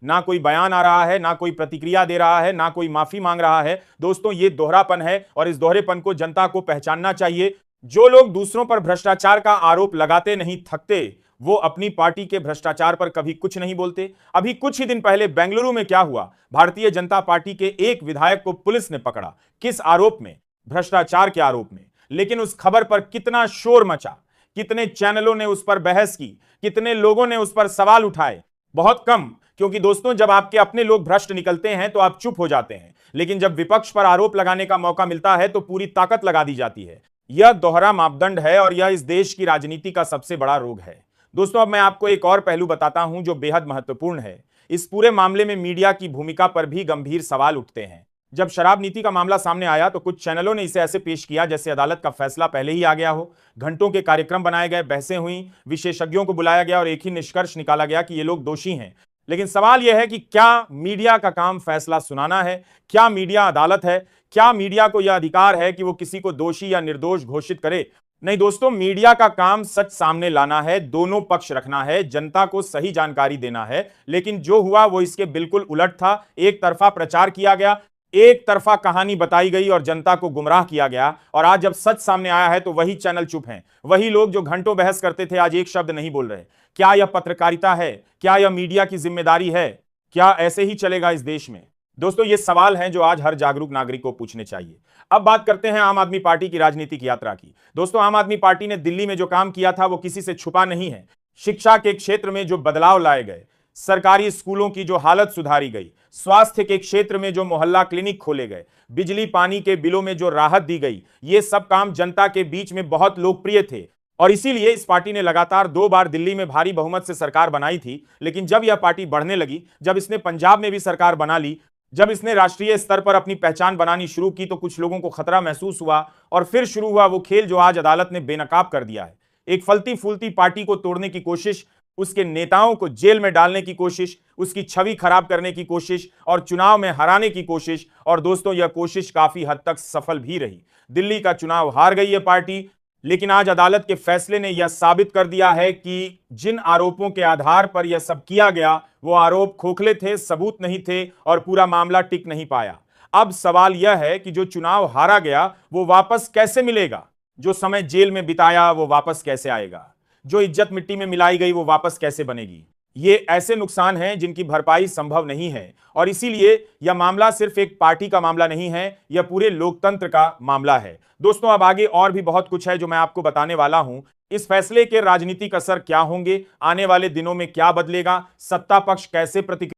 ना कोई बयान आ रहा है, ना कोई प्रतिक्रिया दे रहा है, ना कोई माफी मांग रहा है। दोस्तों, ये दोहरापन है और इस दोहरेपन को जनता को पहचानना चाहिए। जो लोग दूसरों पर भ्रष्टाचार का आरोप लगाते नहीं थकते, वो अपनी पार्टी के भ्रष्टाचार पर कभी कुछ नहीं बोलते। अभी कुछ ही दिन पहले बेंगलुरु में क्या हुआ, भारतीय जनता पार्टी के एक विधायक को पुलिस ने पकड़ा। किस आरोप में? भ्रष्टाचार के आरोप में। लेकिन उस खबर पर कितना शोर मचा, कितने चैनलों ने उस पर बहस की, कितने लोगों ने उस पर सवाल उठाए? बहुत कम। क्योंकि दोस्तों, जब आपके अपने लोग भ्रष्ट निकलते हैं तो आप चुप हो जाते हैं, लेकिन जब विपक्ष पर आरोप लगाने का मौका मिलता है तो पूरी ताकत लगा दी जाती है। यह दोहरा मापदंड है और यह इस देश की राजनीति का सबसे बड़ा रोग है। दोस्तों, अब मैं आपको एक और पहलू बताता हूं जो बेहद महत्वपूर्ण है। इस पूरे मामले में मीडिया की भूमिका पर भी गंभीर सवाल उठते हैं। जब शराब नीति का मामला सामने आया तो कुछ चैनलों ने इसे ऐसे पेश किया जैसे अदालत का फैसला पहले ही आ गया हो। घंटों के कार्यक्रम बनाए गए, बहसें हुई, विशेषज्ञों को बुलाया गया और एक ही निष्कर्ष निकाला गया कि ये लोग दोषी हैं। लेकिन सवाल यह है कि क्या मीडिया का काम फैसला सुनाना है? क्या मीडिया अदालत है? क्या मीडिया को यह अधिकार है कि वो किसी को दोषी या निर्दोष घोषित करे? नहीं दोस्तों, मीडिया का काम सच सामने लाना है, दोनों पक्ष रखना है, जनता को सही जानकारी देना है। लेकिन जो हुआ वो इसके बिल्कुल उलट था। एक तरफा प्रचार किया गया, एक तरफा कहानी बताई गई और जनता को गुमराह किया गया। और आज जब सच सामने आया है तो वही चैनल चुप हैं। वही लोग जो घंटों बहस करते थे आज एक शब्द नहीं बोल रहे। क्या यह पत्रकारिता है? क्या यह मीडिया की जिम्मेदारी है? क्या ऐसे ही चलेगा इस देश में? दोस्तों, ये सवाल हैं जो आज हर जागरूक नागरिक को पूछने चाहिए। अब बात करते हैं आम आदमी पार्टी की राजनीतिक यात्रा की। दोस्तों, आम आदमी पार्टी ने दिल्ली में जो काम किया था वो किसी से छुपा नहीं है। शिक्षा के क्षेत्र में जो बदलाव लाए गए, सरकारी स्कूलों की जो हालत सुधारी गई, स्वास्थ्य के क्षेत्र में जो मोहल्ला क्लिनिक खोले गए, बिजली पानी के बिलों में जो राहत दी गई, ये सब काम जनता के बीच में बहुत लोकप्रिय थे। और इसीलिए इस पार्टी ने लगातार 2 बार दिल्ली में भारी बहुमत से सरकार बनाई थी। लेकिन जब यह पार्टी बढ़ने लगी, जब इसने पंजाब में भी सरकार बना ली, जब इसने राष्ट्रीय स्तर पर अपनी पहचान बनानी शुरू की, तो कुछ लोगों को खतरा महसूस हुआ और फिर शुरू हुआ वो खेल जो आज अदालत ने बेनकाब कर दिया है। एक फलती फूलती पार्टी को तोड़ने की कोशिश, उसके नेताओं को जेल में डालने की कोशिश, उसकी छवि खराब करने की कोशिश और चुनाव में हराने की कोशिश। और दोस्तों, यह कोशिश काफी हद तक सफल भी रही। दिल्ली का चुनाव हार गई यह पार्टी, लेकिन आज अदालत के फैसले ने यह साबित कर दिया है कि जिन आरोपों के आधार पर यह सब किया गया वो आरोप खोखले थे, सबूत नहीं थे और पूरा मामला टिक नहीं पाया। अब सवाल यह है कि जो चुनाव हारा गया वो वापस कैसे मिलेगा? जो समय जेल में बिताया वो वापस कैसे आएगा? जो इज्जत मिट्टी में मिलाई गई वो वापस कैसे बनेगी? ये ऐसे नुकसान हैं जिनकी भरपाई संभव नहीं है। और इसीलिए यह मामला सिर्फ एक पार्टी का मामला नहीं है, यह पूरे लोकतंत्र का मामला है। दोस्तों, अब आगे और भी बहुत कुछ है जो मैं आपको बताने वाला हूं। इस फैसले के राजनीतिक असर क्या होंगे, आने वाले दिनों में क्या बदलेगा, सत्ता पक्ष कैसे प्रतिक्रिया